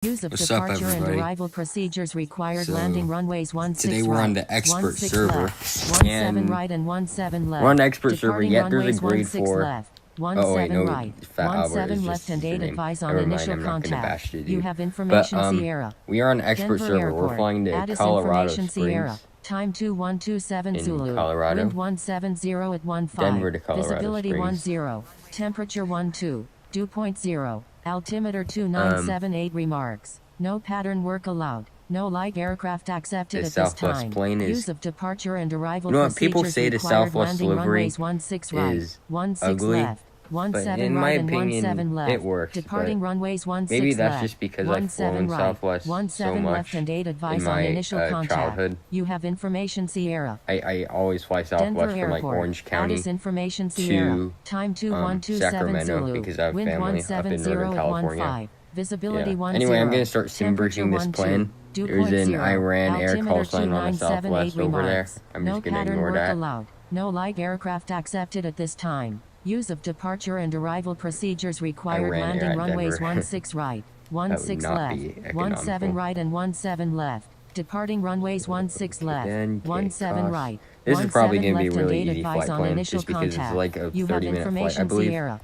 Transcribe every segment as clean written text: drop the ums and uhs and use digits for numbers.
Use of What's up, departure and everybody? arrival procedures required. So, landing runways 16 today we're right, on the expert 16 server, left, 17 and right and 17 left. we're on the expert server. Departing Yet there's a runways grade 16 4. left, Oh wait, 17 no, right, Fat Albert 17 is left just and his 8 name. advise on Never mind, initial I'm not gonna contact. bash you, dude. You have information Sierra. We are on the expert Denver server. Airport. We're flying to Addis Colorado information Sierra. Springs. Time 2127 In Zulu. Colorado. Wind 170 at 15. Denver to Colorado Visibility Springs. 10. Temperature 12. Dew point 0. Altimeter 2978 remarks. No pattern work allowed. No light aircraft accepted The at this Southwest time. plane is. Use of departure and arrival You know what? People procedures say the required. Southwest landing delivery runways 16 right, is 16 ugly, left, but 17 in right my and opinion, 17 left. it works. Departing But runways 16 maybe that's left, just because I've 17 flown right, Southwest so 17 much left and 8 advise in my on initial contact. childhood. You have information Sierra. I always fly Denver Southwest from like Airport. Orange County Addis information Sierra. to Time 2127 Sacramento Zulu. because I have Wind family up in 170 Northern at California. 15. Visibility Yeah. 10. Anyway, I'm gonna start sim Temperature briefing this 12. plane. Dew There's point an 0. Iran air Altimeter call sign on the 2978 Southwest over there. remarks. I'm No just gonna pattern ignore work that. allowed. No light aircraft accepted at this time. Use of departure and arrival procedures required. Iran landing Air at runways Denver. 16 right, That would 16 not left, be 17 economical. right and 17 left. Departing runways 16 left, KDEN, 17 gosh. right. This is probably going to be a left and really 8 easy advise flight on plan, initial just because contact. it's like a You have 30-minute flight, I information believe. Sierra.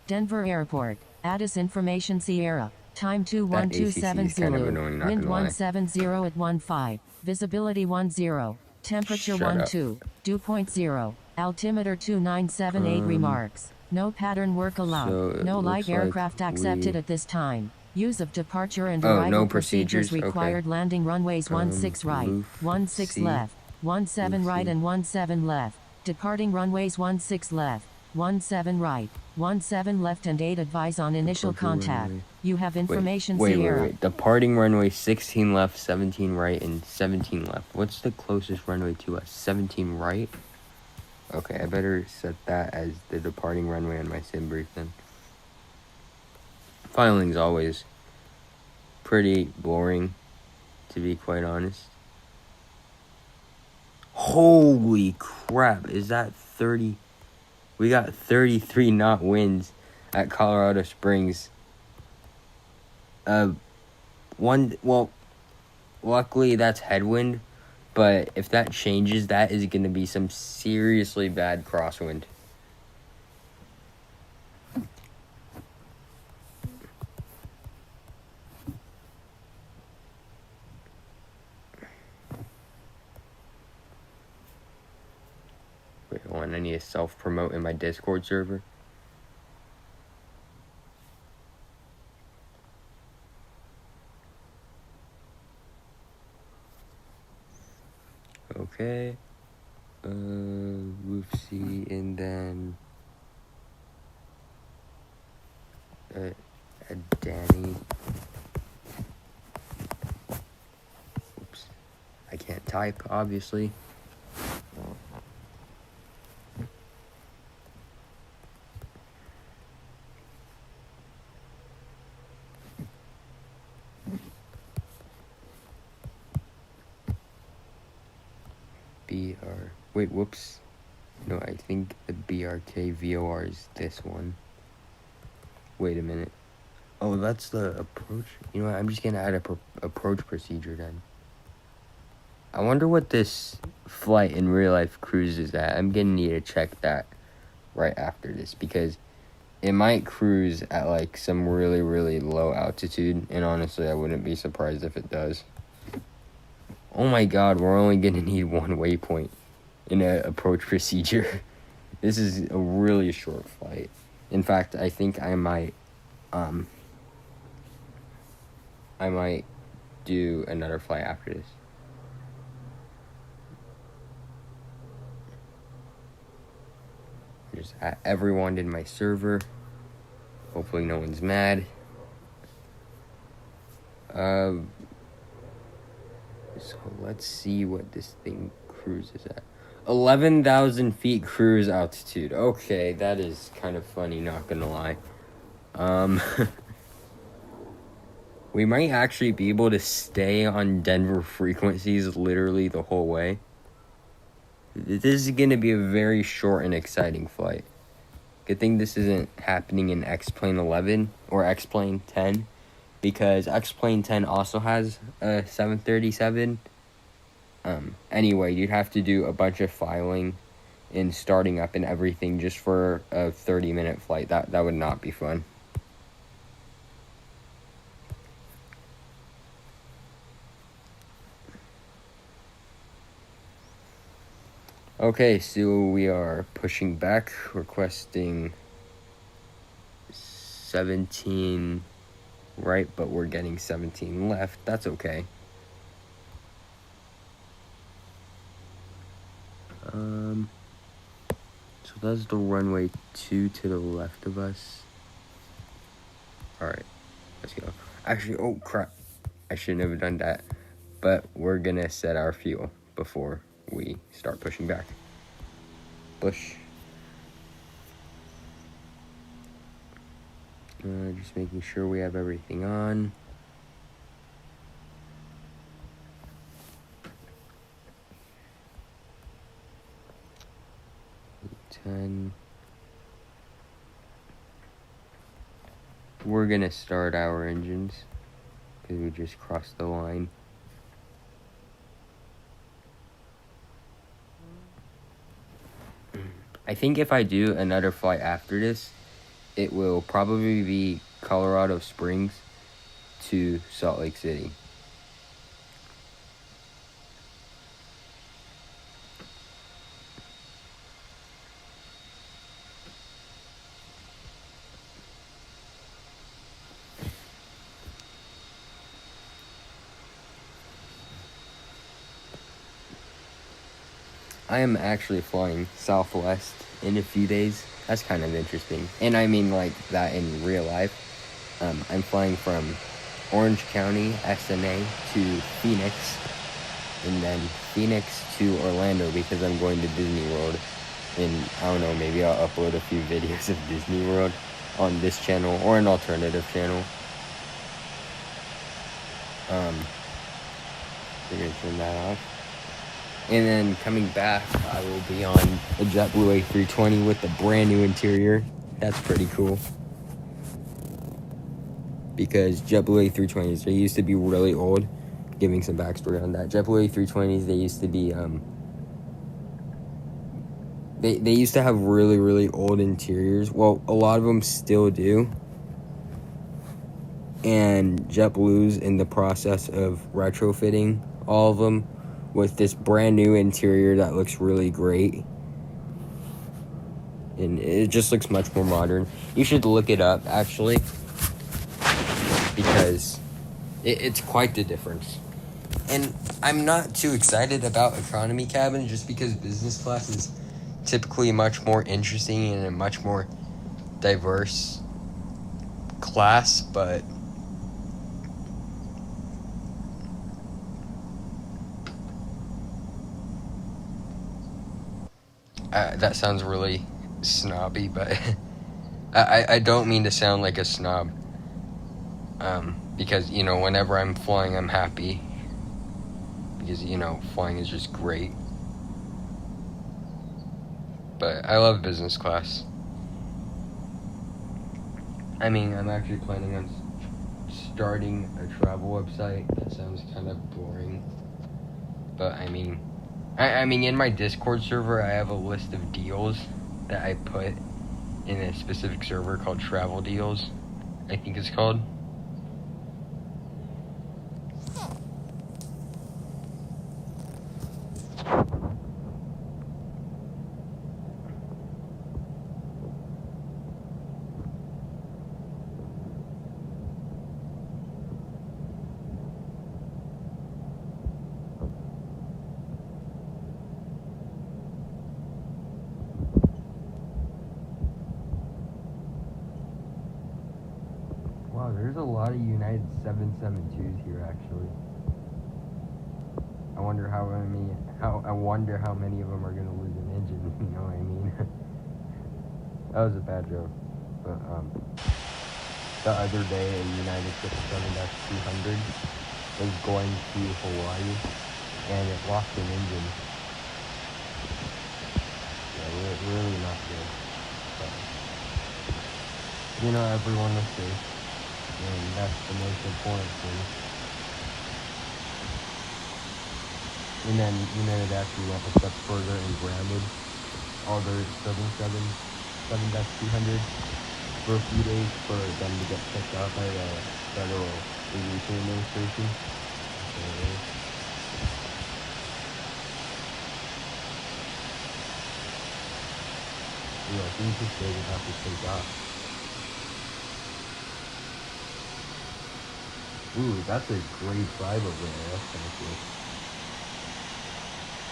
Denver Airport. Addis information Sierra. Time That ACC 2127 is kind of Zulu. annoying, not Wind gonna lie. 170 at 15. Visibility 10. Temperature Shut up. 12. Dew point 0. Altimeter 2978 remarks. No pattern work allowed. So No it light looks like aircraft accepted we- at this time. Use of departure and Oh, arrival no procedures procedures? required. Okay. Landing runways 16 right, Loof, 16 C, left, 17 right C. and 17 left. Departing runways 16 left, 17 right, 17 left and 8 advise on initial Departing contact. runway. You have information Wait. Sierra. Departing runway 16 left, 17 right, and 17 left. What's the closest runway to us? 17 right? Okay, I better set that as the departing runway on my sim brief then. Filing's always pretty boring, to be quite honest. Holy crap, is that 30? We got 33 knot winds at Colorado Springs. Luckily that's headwind, but if that changes, that is going to be some seriously bad crosswind. Wait, hold on, I need to self-promote in my Discord server. Okay. Whoopsie, and then Danny. Oops. I can't type, obviously. Wait, whoops. No, I think the BRK VOR is this one. Wait a minute. Oh, that's the approach. You know what? I'm just gonna add a approach procedure then. I wonder what this flight in real life cruise is at. I'm gonna need to check that right after this because it might cruise at like some really, really low altitude, and honestly, I wouldn't be surprised if it does. Oh my god, we're only gonna need one waypoint in an approach procedure. This is a really short flight. In fact, I think I might do another flight after this. Just add everyone in my server. Hopefully no one's mad. So let's see what this thing cruises at. 11,000 feet cruise altitude. Okay, that is kind of funny, not gonna lie. We might actually be able to stay on Denver frequencies literally the whole way. This is gonna be a very short and exciting flight. Good thing this isn't happening in X-Plane 11 or X-Plane 10. because X-Plane 10 also has a 737. Anyway, you'd have to do a bunch of filing and starting up and everything just for a 30-minute flight. That would not be fun. Okay, so we are pushing back, requesting 17 right, but we're getting 17 left. That's okay. So that's the runway 2 to the left of us. Alright, let's go. Actually, oh crap, I shouldn't have done that. But we're gonna set our fuel before we start pushing back. Push. Just making sure we have everything on. We're gonna start our engines because we just crossed the line. I think if I do another flight after this, it will probably be Colorado Springs to Salt Lake City. I am actually flying Southwest in a few days. That's kind of interesting. And I mean like that in real life. I'm flying from Orange County, SNA, to Phoenix. And then Phoenix to Orlando because I'm going to Disney World. And I don't know, maybe I'll upload a few videos of Disney World on this channel or an alternative channel. We're going to turn that off. And then coming back, I will be on a JetBlue A320 with a brand new interior. That's pretty cool. Because JetBlue A320s, they used to be really old. Giving some backstory on that. JetBlue A320s, they used to be, they used to have really, really old interiors. Well, a lot of them still do. And JetBlue's in the process of retrofitting all of them with this brand new interior that looks really great. And it just looks much more modern. You should look it up, actually. Because it's quite the difference. And I'm not too excited about economy cabin just because business class is typically much more interesting and a much more diverse class, but that sounds really snobby, but I don't mean to sound like a snob. Because, you know, whenever I'm flying, I'm happy. Because, you know, flying is just great. But I love business class. I mean, I'm actually planning on starting a travel website. That sounds kind of boring. But, I mean, in my Discord server, I have a list of deals that I put in a specific server called Travel Deals, I think it's called. Wow, there's a lot of United 772s here, actually. I wonder how many of them are gonna lose an engine. You know what I mean? That was a bad joke. But the other day, a United 777-200 was going to Hawaii, and it lost an engine. Yeah, really not good. But, you know, everyone was safe. And that's the most important thing. And then United actually went a step further and grounded all their 777-200 for a few days for them to get checked out by the Federal Aviation Administration. Things just didn't have to take off. Ooh, that's a great vibe over there. That's kind of cool.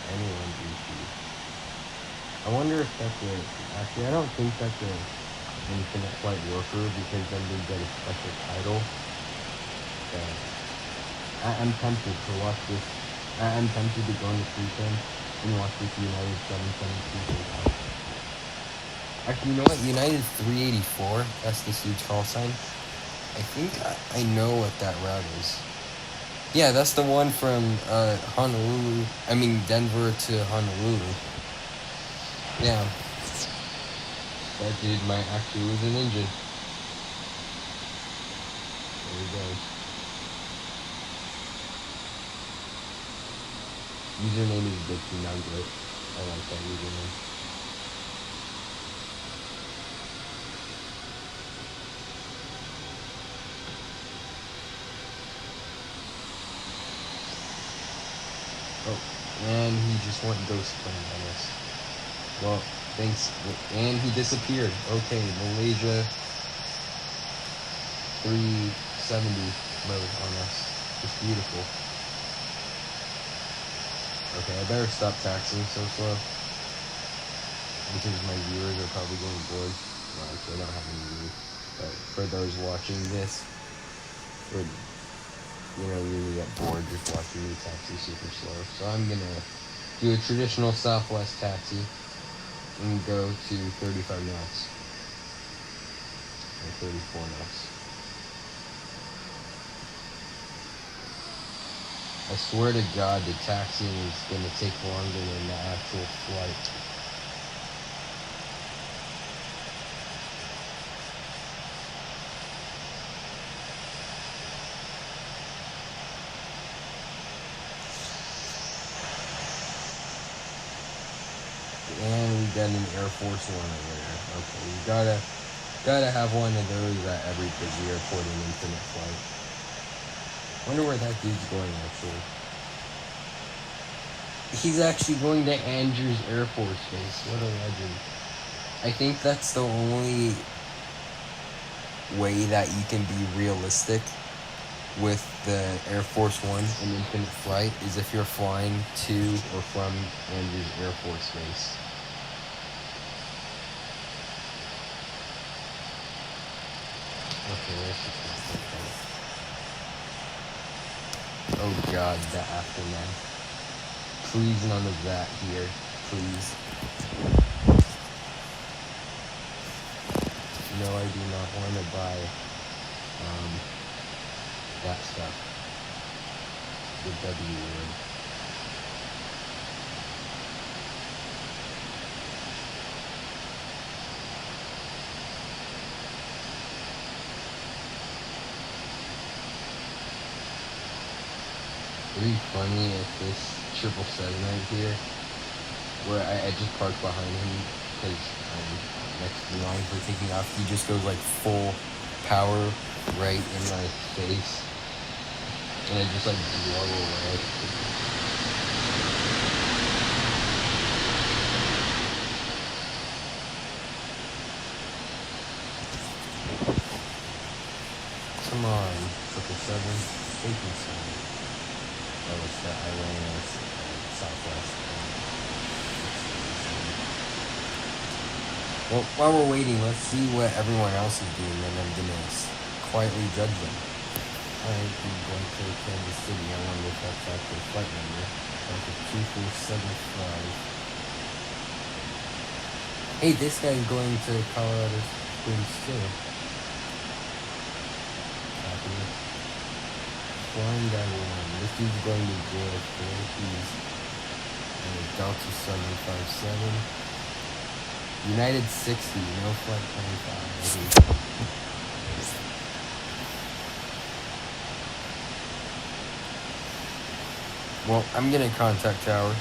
Anyone's easy. I wonder if that's actually, I don't think that's a infinite flight worker because then they get a special title. I'm tempted to watch this. I'm tempted to go into Freecam and watch this United 772 take off. Actually, you know what? United 384, that's the huge call sign. I think I know what that route is. Yeah, that's the one from Denver to Honolulu. Yeah. That dude might actually lose an engine. There he goes. Username is Dixie Nugget. I like that username. Oh, and he just went ghost plane on us. Well, thanks. And he disappeared. Okay, Malaysia 370 mode on us. It's beautiful. Okay, I better stop taxiing so slow. Because my viewers are probably getting bored. Well, actually, I don't have any viewers. But for those watching this, you get bored just watching me taxi super slow. So I'm gonna do a traditional Southwest taxi and go to 35 knots. Or 34 knots. I swear to God, the taxiing is gonna take longer than the actual flight. And we got an Air Force One over there. Okay, we gotta have one of those at every busy airport in infinite flight. Wonder where that dude's going actually. He's actually going to Andrews Air Force Base. What a legend. I think that's the only way that you can be realistic with the Air Force One in infinite flight is if you're flying to or from Andrews Air Force Base. Okay, let's just go. Oh God, the aftermath. Please none of that here. Please. No, I do not want to buy that stuff. The W word. It'd be funny if this 777 right here, where I just parked behind him because next in line for taking off, he just goes like full power right in my face, and I just like blow away. Come on, 777, safety sign. Oh, it's the Iran Southwest. Well, while we're waiting, let's see what everyone else is doing, and I'm gonna quietly judge them. Alright, we're going to Kansas City. I wonder if that's actually a flight number. That's a 2475. Hey, this guy's going to Colorado Springs too. Copy. Flying guy 1. This dude's going to JFK. He's Delta 757. United 60. No flight 25. Well, I'm gonna contact Tower.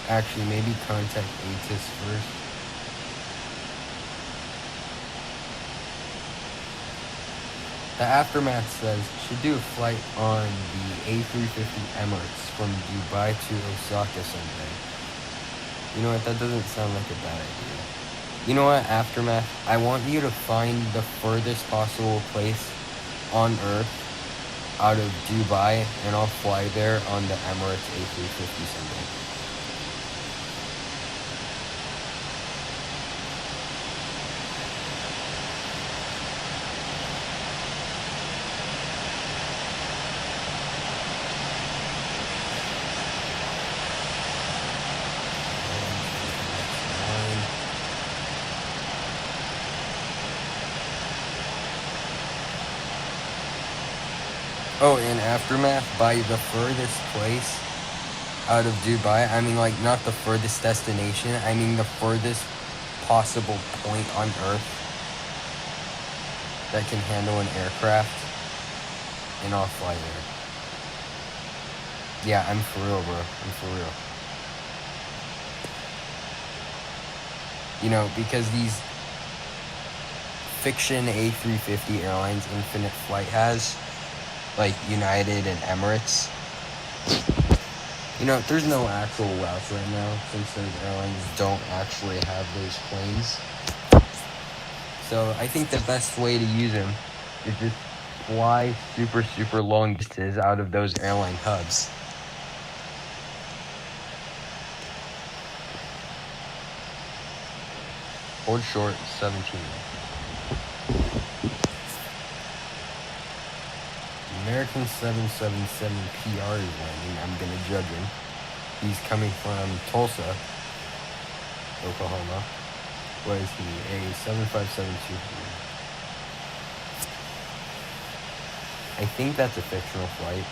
Actually, maybe contact ATIS first. The Aftermath says, should do a flight on the A350 Emirates from Dubai to Osaka someday. You know what, that doesn't sound like a bad idea. You know what, Aftermath? I want you to find the furthest possible place on Earth out of Dubai, and I'll fly there on the Emirates A350 someday. Oh, and Aftermath, by the furthest place out of Dubai, I mean, like, not the furthest destination, I mean the furthest possible point on Earth that can handle an aircraft, and I'll fly there. Yeah, I'm for real, bro. I'm for real. You know, because these fiction A350 airlines Infinite Flight has, like United and Emirates, you know, there's no actual routes right now since those airlines don't actually have those planes. So I think the best way to use them is just fly super long distances out of those airline hubs. Hold short, 17. American 777 PR is landing. I'm gonna judge him. He's coming from Tulsa, Oklahoma. What is he? A 7572. I think that's a fictional flight.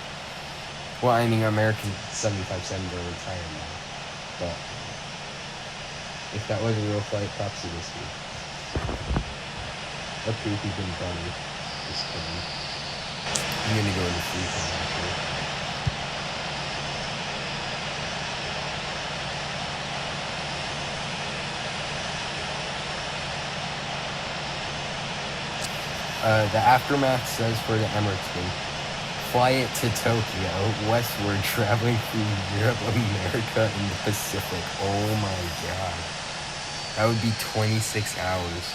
Well, I mean, American 757 are retired now. But if that was a real flight, props to this dude. Let's see if he can bunny this plane. I'm gonna go into free fall actually. The Aftermath says for the Emirates thing, fly it to Tokyo, westward, traveling through Europe, America, and the Pacific. Oh my god. That would be 26 hours.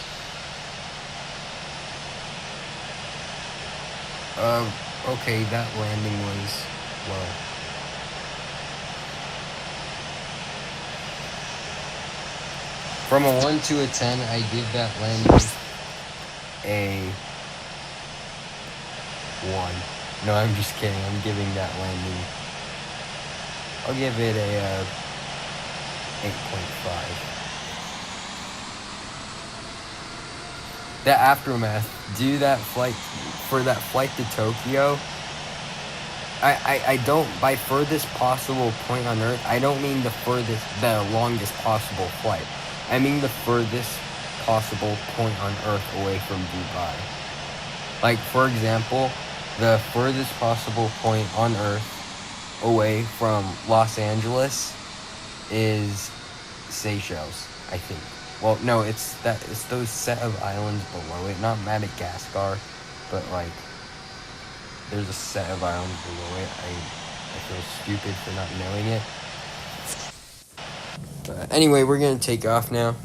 Okay, that landing was, well, from a 1 to a 10, I give that landing a 1. No, I'm just kidding. I'm giving that landing, I'll give it a 8.5. The Aftermath, do that flight, for that flight to Tokyo, I don't, by furthest possible point on Earth, I don't mean the longest possible flight. I mean the furthest possible point on Earth away from Dubai. Like, for example, the furthest possible point on Earth away from Los Angeles is Seychelles, I think. Well, no, it's those set of islands below it, not Madagascar, but like there's a set of islands below it. I feel stupid for not knowing it. But anyway, we're gonna take off now.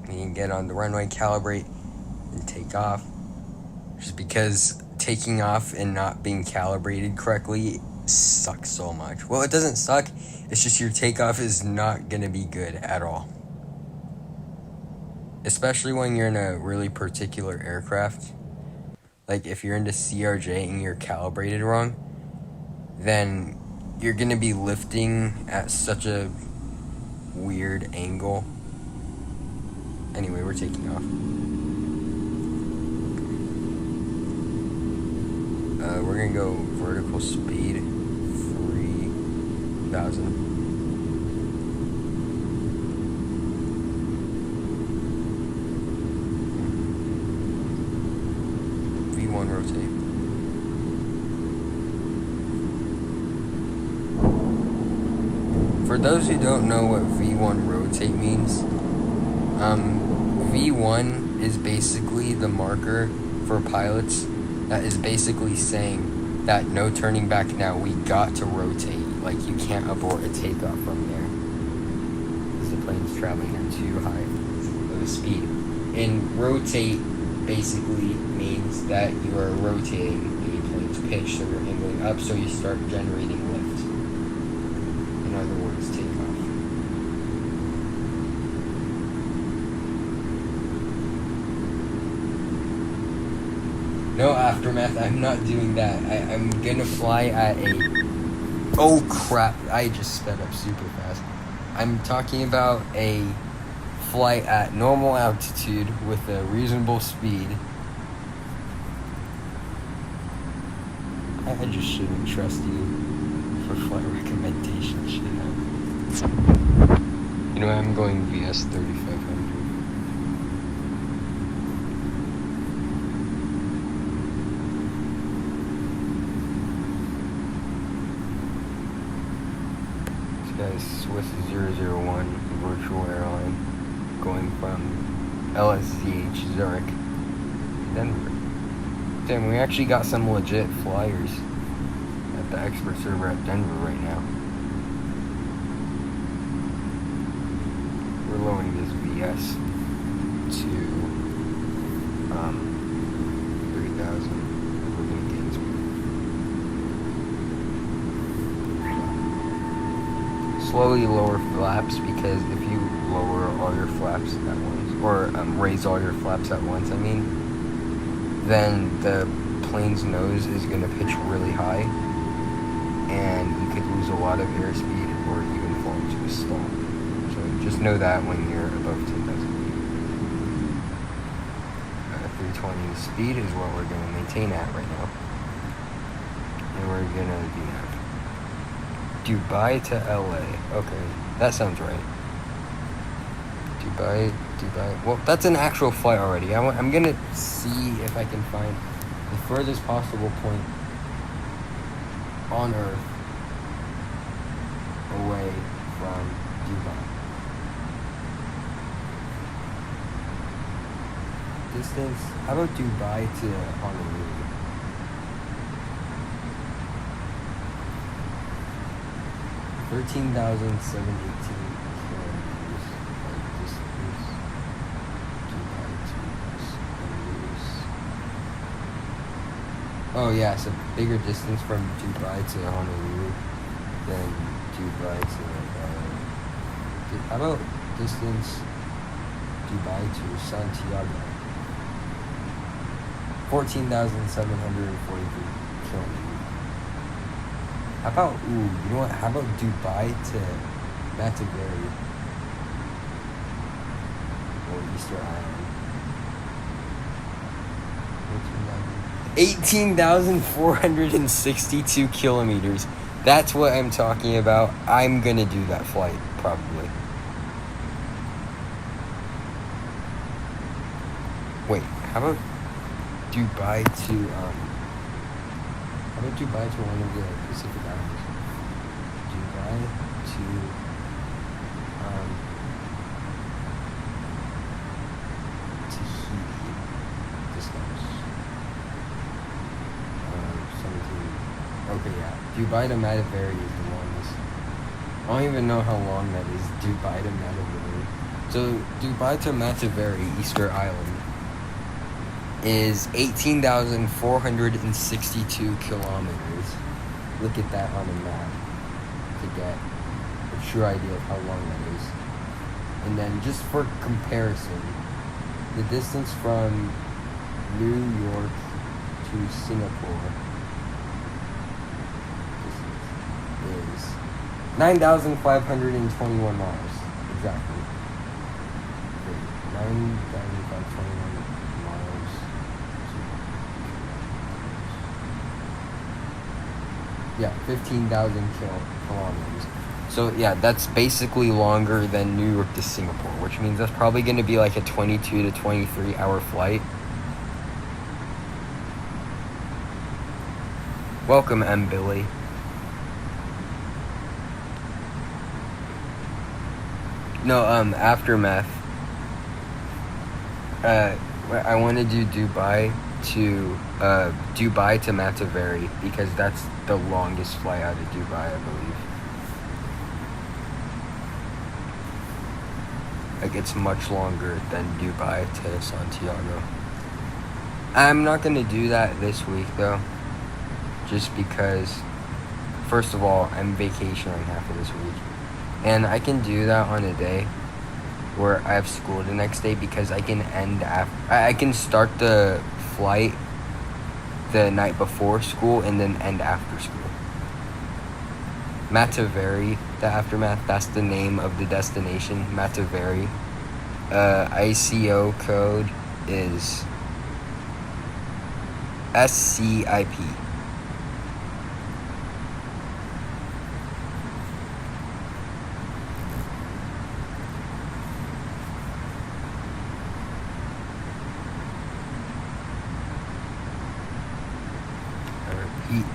We can get on the runway, calibrate, and take off. Just because taking off and not being calibrated correctly sucks so much. Well, it doesn't suck, it's just your takeoff is not gonna be good at all. Especially when you're in a really particular aircraft. Like if you're into CRJ and you're calibrated wrong, then you're gonna be lifting at such a weird angle. Anyway, we're taking off. We're gonna go vertical speed, 3,000. V1 rotate. For those who don't know what V1 rotate means, V1 is basically the marker for pilots that is basically saying that no turning back now, we got to rotate. Like, you can't abort a takeoff from there because the plane's traveling at too high of a speed. And rotate basically means that you are rotating the plane's pitch, so you're angling up, so you start generating lift. In other words, takeoff. No aftermath, I'm not doing that. I'm gonna fly at a... Oh crap, I just sped up super fast. I'm talking about a flight at normal altitude with a reasonable speed. I just shouldn't trust you for flight recommendations, should I? You know, I'm going VS 3500. Guys, Swiss 001 virtual airline going from LSCH Zurich to Denver. Damn, we actually got some legit flyers at the expert server at Denver right now. We're lowering this VS to 3,000. We're gonna get into slowly lower flaps, because if you lower all your flaps at once, or raise all your flaps at once, I mean, then the plane's nose is going to pitch really high, and you could lose a lot of airspeed or even fall into a stall. So just know that when you're above 10,000 feet. 320 speed is what we're going to maintain at right now. And we're going to do that. Dubai to LA. Okay, that sounds right. Dubai. Well, that's an actual flight already. I'm gonna see if I can find the furthest possible point on Earth away from Dubai. Distance. How about Dubai to Honolulu? 13,718 kilometers. Like distance. Dubai to Honolulu. Oh yeah, it's a bigger distance from Dubai to Honolulu than Dubai to how about distance Dubai to Santiago? 14,743 kilometers. How about, you know what, how about Dubai to Mataveri? Or Easter Island? 18,462 kilometers. That's what I'm talking about. I'm gonna do that flight, probably. Wait, how about Dubai to, how about Dubai to one of the Pacific Islands? Dubai to Tahiti. Distance. 17. Okay, yeah. Dubai to Mataveri is the longest. I don't even know how long that is. Dubai to Mataveri. So Dubai to Mataveri, Easter Island, is 18,462 kilometers. Look at that on a map to get a true idea of how long that is. And then just for comparison, the distance from New York to Singapore is 9,521 miles. Exactly. 9,521 miles. Yeah, 15,000 kilometers. So yeah, that's basically longer than New York to Singapore, which means that's probably going to be like a 22 to 23 hour flight. Welcome, M. Billy. No, Aftermath. I want to do Dubai to Mataveri because that's the longest flight out of Dubai, I believe. Like, it's much longer than Dubai to Santiago. I'm not going to do that this week, though. Just because, first of all, I'm vacationing half of this week. And I can do that on a day where I have school the next day because I can I can start the flight the night before school and then end after school. Mataveri, the Aftermath, that's the name of the destination, Mataveri. ICO code is SCIP.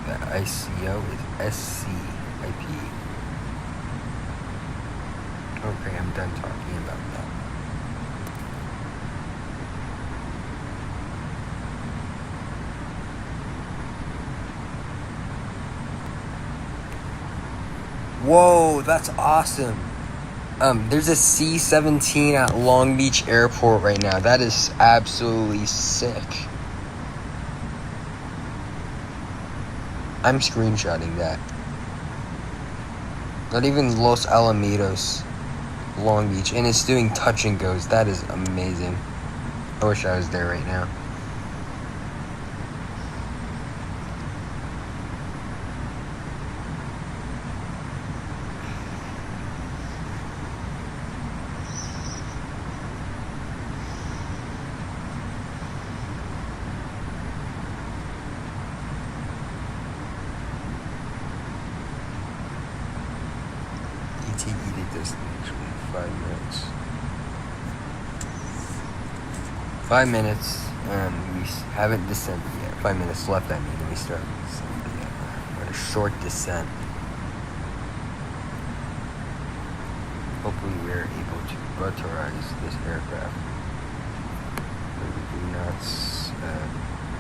The ICO is SCIP. Okay, I'm done talking about that. Whoa, that's awesome. There's a C-17 at Long Beach Airport right now. That is absolutely sick. I'm screenshotting that. Not even Los Alamitos, Long Beach. And it's doing touch and goes. That is amazing. I wish I was there right now. Destination 5 minutes. 5 minutes, and we haven't descended yet. 5 minutes left, that means we start descending yet. We're at a short descent. Hopefully we're able to rotorize this aircraft. 33 knots,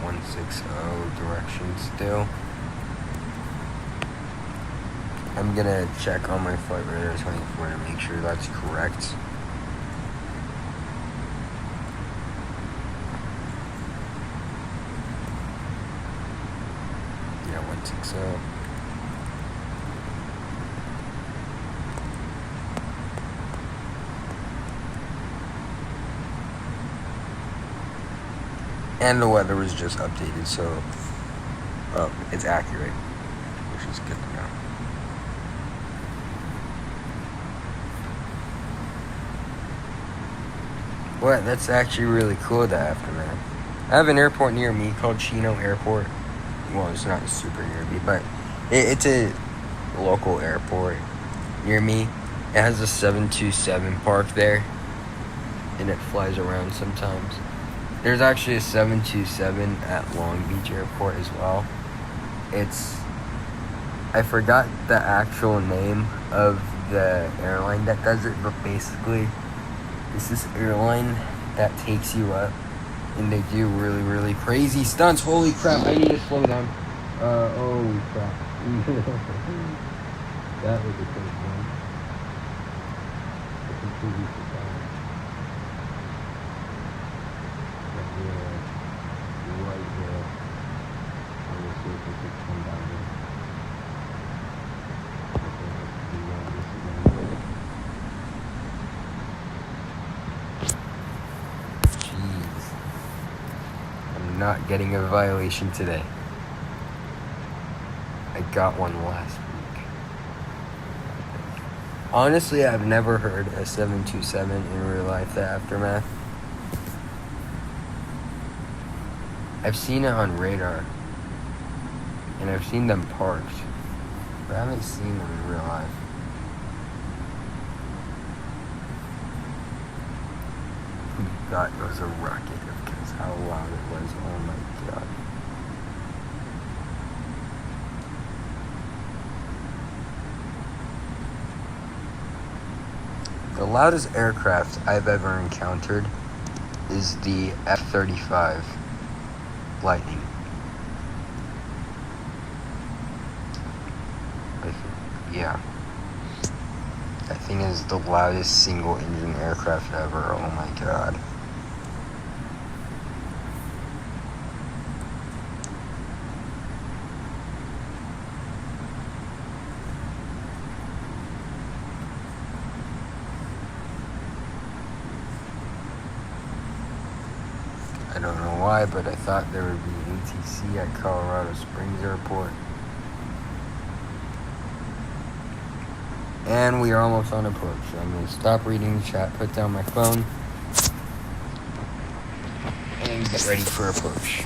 160 direction still. I'm gonna check on my flight radar 24 to make sure that's correct. Yeah, 160. And the weather was just updated, so it's accurate, which is good to know. What? That's actually really cool, the Aftermath. I have an airport near me called Chino Airport. Well, it's not super near me, but it's a local airport near me. It has a 727 parked there, and it flies around sometimes. There's actually a 727 at Long Beach Airport as well. I forgot the actual name of the airline that does it, but basically, it's this airline that takes you up, and they do really, really crazy stunts. Holy crap, I need to slow down. Holy crap. That was a crazy one. I completely forgot. Right there. On the surface, it's come down there. Not getting a violation today. I got one last week. Honestly, I've never heard a 727 in real life, the Aftermath. I've seen it on radar, and I've seen them parked, but I haven't seen them in real life. God, it was a rocket because how loud it was. Oh my God. The loudest aircraft I've ever encountered is the F-35 Lightning. Yeah. That thing is the loudest single engine aircraft ever. Oh my god. I don't know why, but I thought there would be ATC at Colorado Springs Airport. And we are almost on approach. So I'm going to stop reading the chat, put down my phone, and get ready for approach.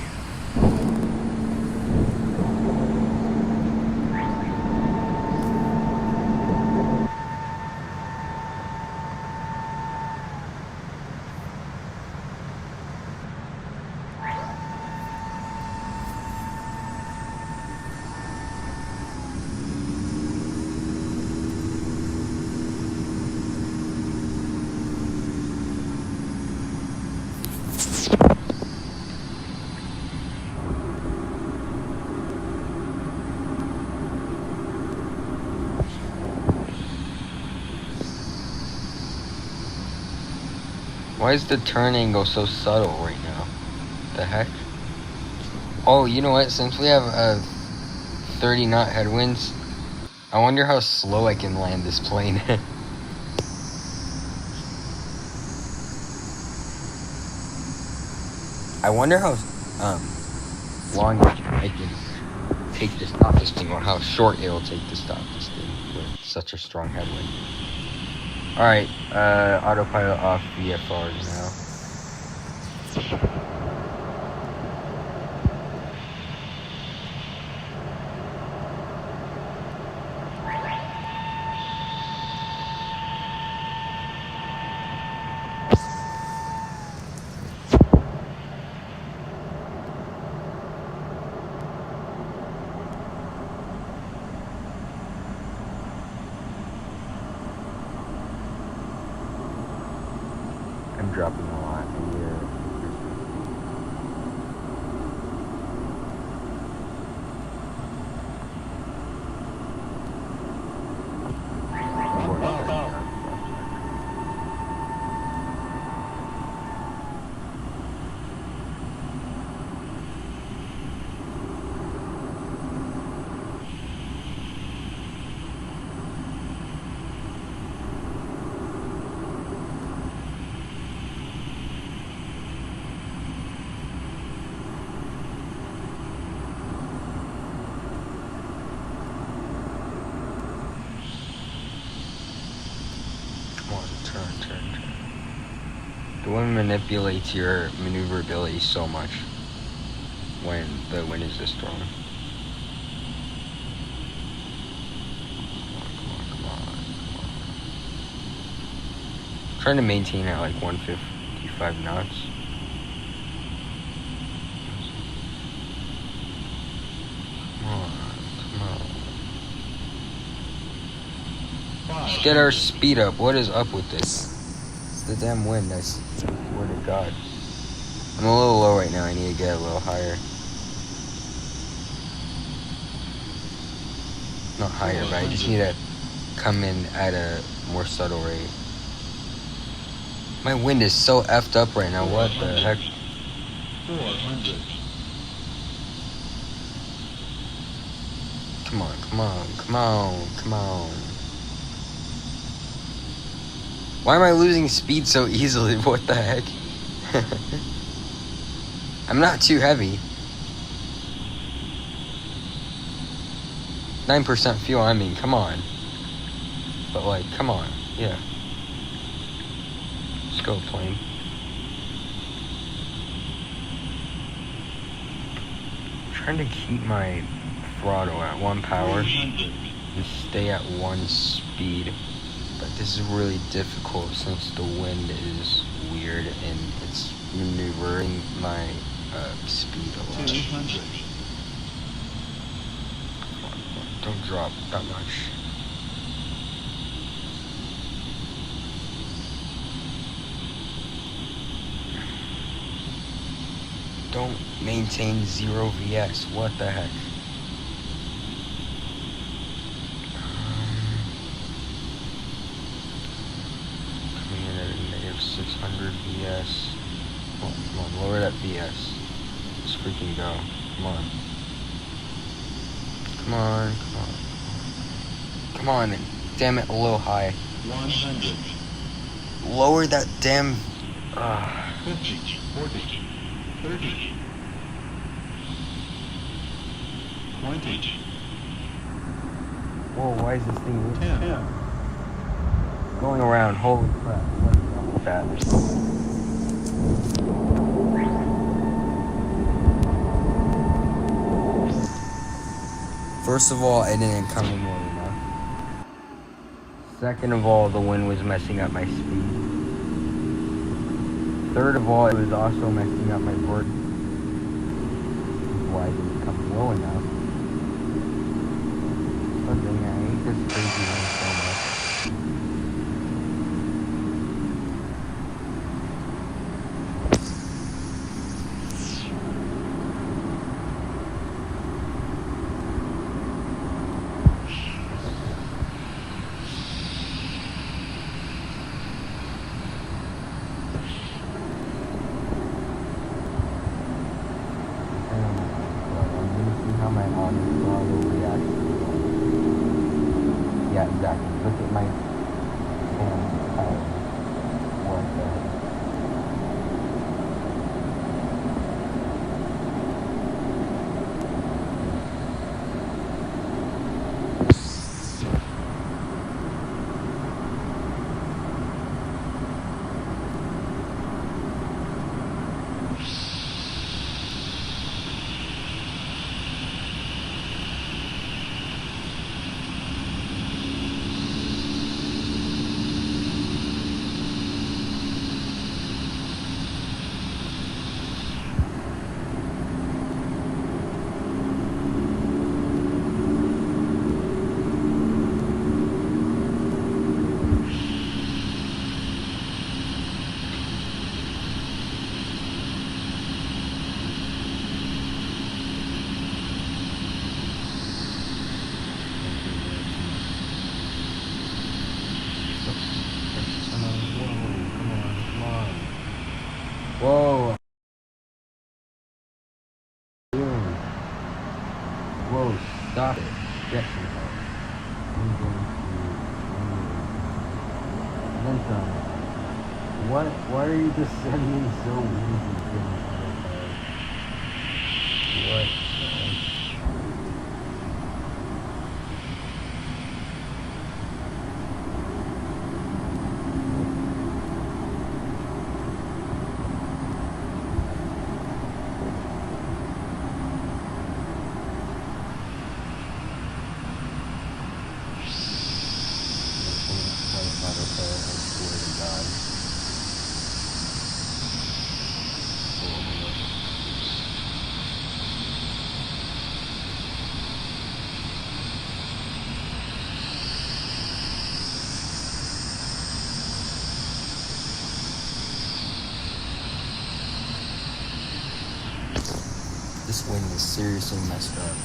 Why is the turn angle so subtle right now? The heck? Oh, you know what? Since we have 30 knot headwinds, I wonder how slow I can land this plane. I wonder how long I can take to stop this thing, or how short it'll take to stop this thing with such a strong headwind. Alright, autopilot off VFRs now. I'm dropping a lot in here. Turn. The wind manipulates your maneuverability so much when the wind is this strong. Come on. Trying to maintain at like 155 knots. Come on. Let's get our speed up. What is up with this? It's the damn wind. I swear to God. I'm a little low right now. I need to get a little higher. Not higher, but I just need to come in at a more subtle rate. My wind is so effed up right now. What the heck? 400. Come on. Why am I losing speed so easily? What the heck? I'm not too heavy. 9% fuel, I mean, come on. But like, come on, yeah. Let's go, plane. I'm trying to keep my throttle at 1 power and stay at 1 speed. But this is really difficult since the wind is weird and it's maneuvering my speed a lot. 200. Come on, don't drop that much. don't maintain 0 VS. What the heck? Coming in at a negative 600 VS. Oh, come on, lower that VS. Let's freaking go. Come on. Come on, come on. Come on, damn it, a little high. 100. Lower that damn... 50. 40. 30. 20. Whoa, why is this thing 10. going around? Holy crap. What is wrong with that? First of all, it didn't come in low enough. Second of all, the wind was messing up my speed. Third of all, it was also messing up my vert. Why it didn't come low enough. But then I hate this crazy wind so much. Yeah, exactly. Look at my damn tire. What the heck? Whoa. Whoa, stop it. Get some help. I'm going to... Then some. What? Why are you just sending so easy things? What? This wind is seriously messed up.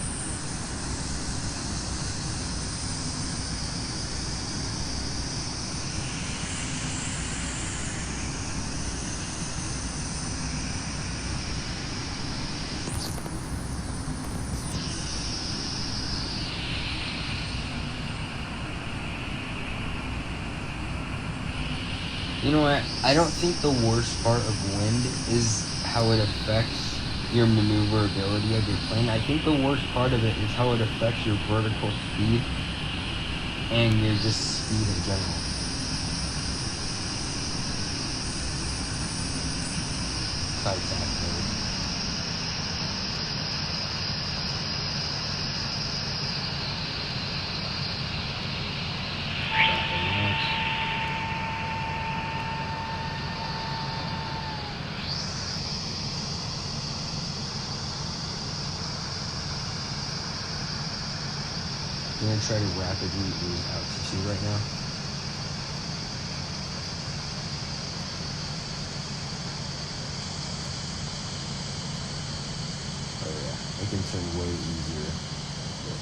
You know what? I don't think the worst part of wind is how it affects your maneuverability of your plane. I think the worst part of it is how it affects your vertical speed and your just speed in general. Besides that, I'm gonna try to rapidly lose altitude right now. I can turn way easier like this.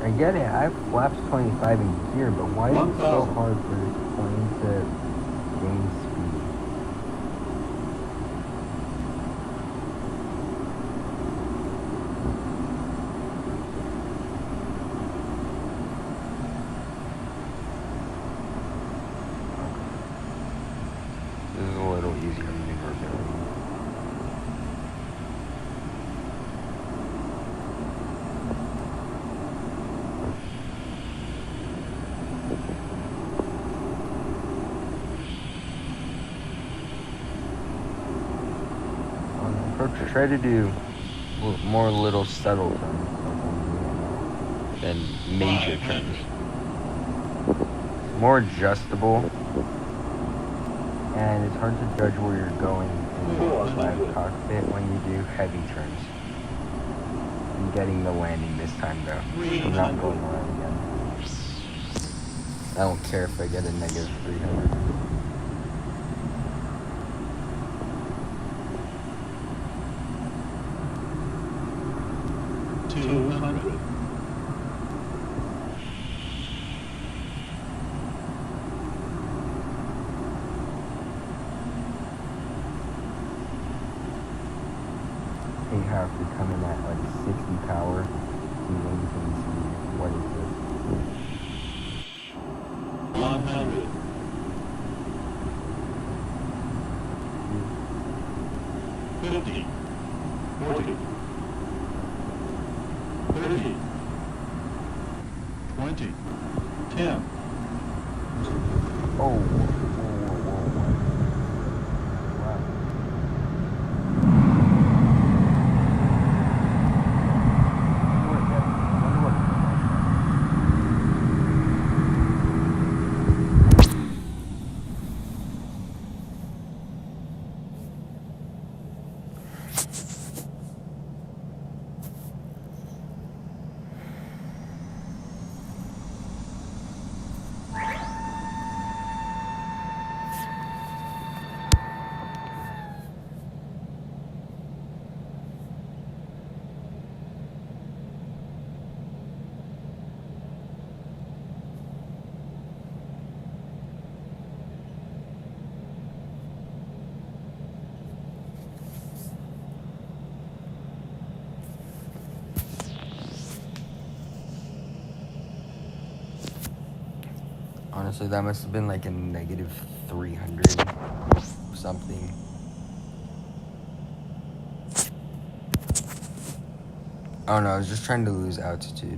I get it, I have flaps 25 in gear, but why is it so hard for this plane to gain speed? This is a little easier maneuverability. Try to do more little subtle turns than major turns. It's more adjustable, and it's hard to judge where you're going in the live cockpit when you do heavy turns. I'm getting the landing this time though. I'm not going around again. I don't care if I get a negative 300. You have to come in at like 60 power to maintain speed. What is this? 100. 50. 40. 30. 20. 10. Oh. Honestly, that must have been like a negative 300 something. Oh no, I was just trying to lose altitude.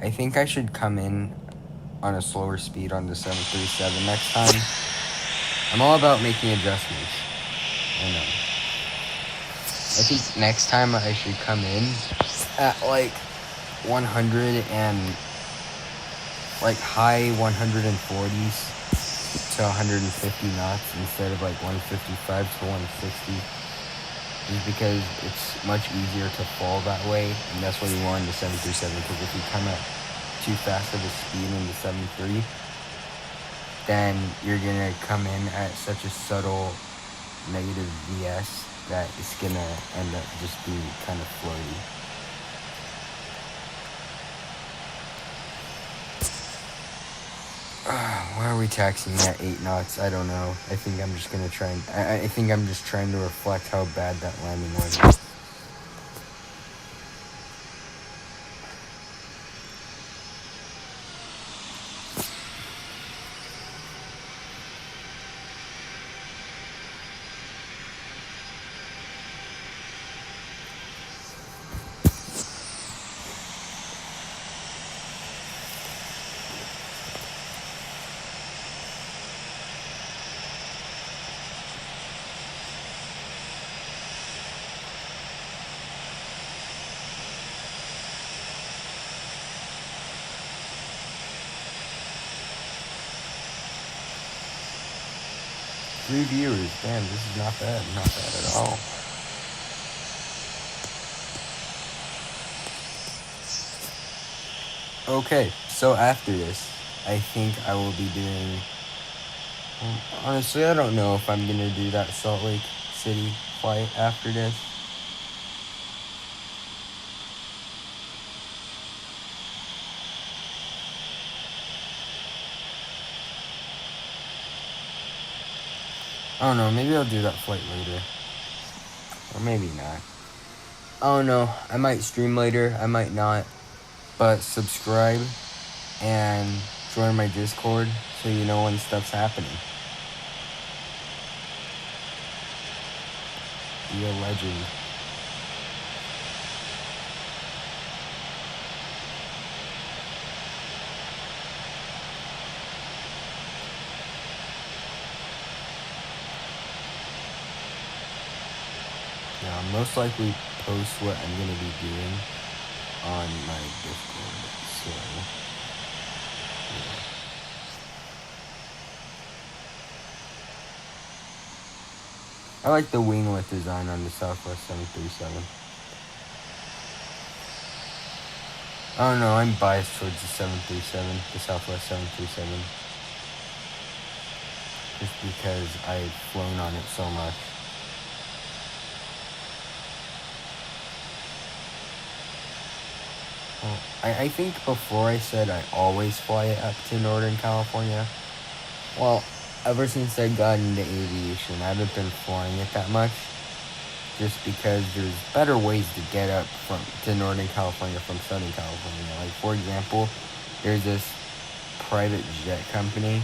I think I should come in on a slower speed on the 737 next time. I'm all about making adjustments. I know. I think next time I should come in at like 100 and like high 140s to 150 knots instead of like 155 to 160. Just because it's much easier to fall that way, and that's what you want in the 737, because if you come at too fast of a speed in the 73, then you're gonna come in at such a subtle negative VS that it's gonna end up just being kind of floaty. Why are we taxiing at 8 knots? I don't know. I think I'm just gonna try and... I think I'm just trying to reflect how bad that landing was. 3 viewers. Damn, this is not bad. Not bad at all. Okay, so after this, I think I will be doing... honestly, I don't know if I'm going to do that Salt Lake City flight after this. I don't know, maybe I'll do that flight later. Or maybe not. I don't know, I might stream later, I might not. But subscribe and join my Discord so you know when stuff's happening. Be a legend. Yeah, I'll most likely post what I'm going to be doing on my Discord, so, yeah. I like the winglet design on the Southwest 737. I don't know, I'm biased towards the 737, the Southwest 737. Just because I've flown on it so much. Well, I think before I said I always fly it up to Northern California. Well, ever since I got into aviation, I haven't been flying it that much. Just because there's better ways to get up to Northern California from Southern California. Like, for example, there's this private jet company,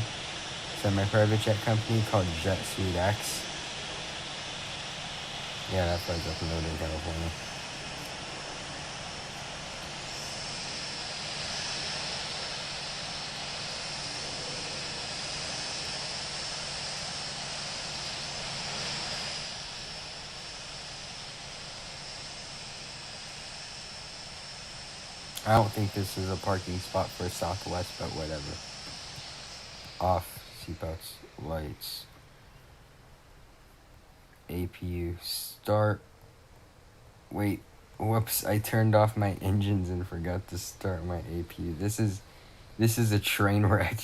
semi-private jet company called Jet Suite X. Yeah, that flies up in Northern California. I don't think this is a parking spot for Southwest, but whatever. Off, seatbelts, lights, APU, start. Wait, whoops, I turned off my engines and forgot to start my APU. This is a train wreck.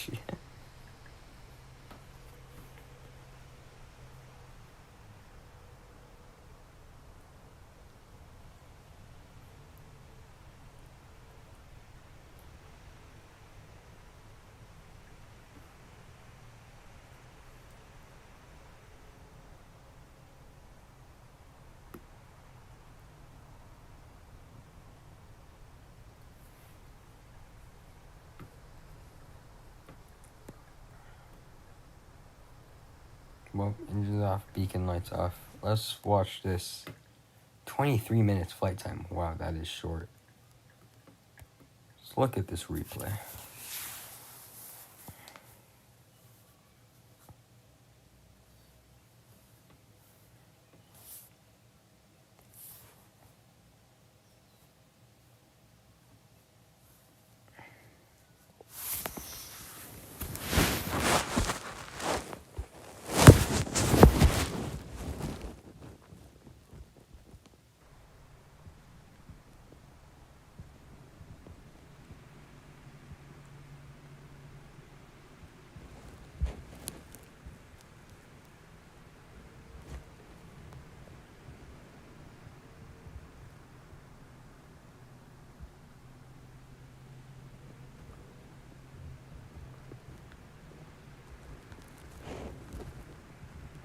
Well, engines off, beacon lights off. Let's watch this. 23 minutes flight time. Wow, that is short. Let's look at this replay.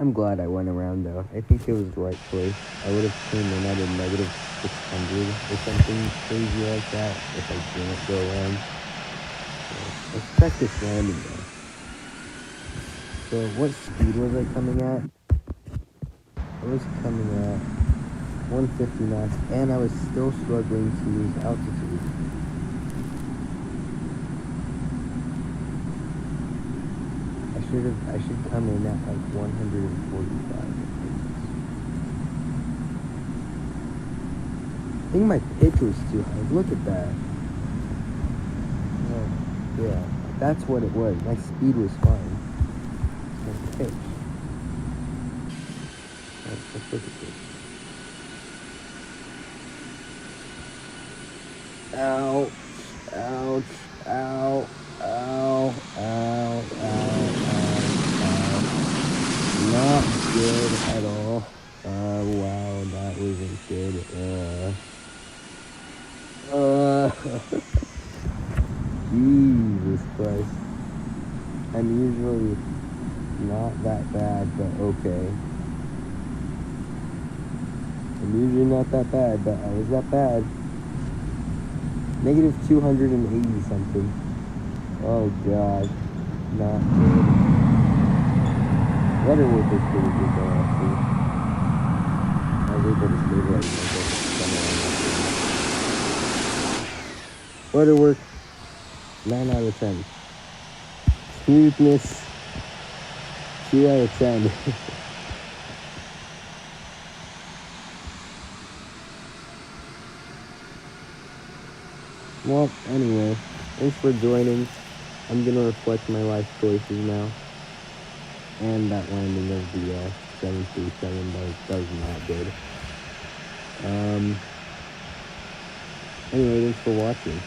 I'm glad I went around though. I think it was the right choice. I would have came in at a negative 600 or something crazy like that if I didn't go around. So let's check this landing though. So what speed was I coming at? I was coming at 150 knots, and I was still struggling to lose altitude. I should come in at like 145. I think my pitch was too high. Look at that. Oh, yeah, that's what it was. My speed was fine. My pitch. Let's look at this. Ouch, ouch, ow, ow, ow, ow, ow. Not good at all. Wow, that wasn't good. Jesus Christ. I'm usually not that bad, but okay. I'm usually not that bad, but I was that bad. Negative 280 something. Oh god. Not good. Rudder work was pretty good though, actually. I was able to stabilize myself somewhere on that thing. Rudder work, 9 out of 10. Smoothness, 2 out of 10. Well, anyway, thanks for joining. I'm gonna reflect my life choices now. And that landing of the 737 that was not good. Anyway, thanks for watching.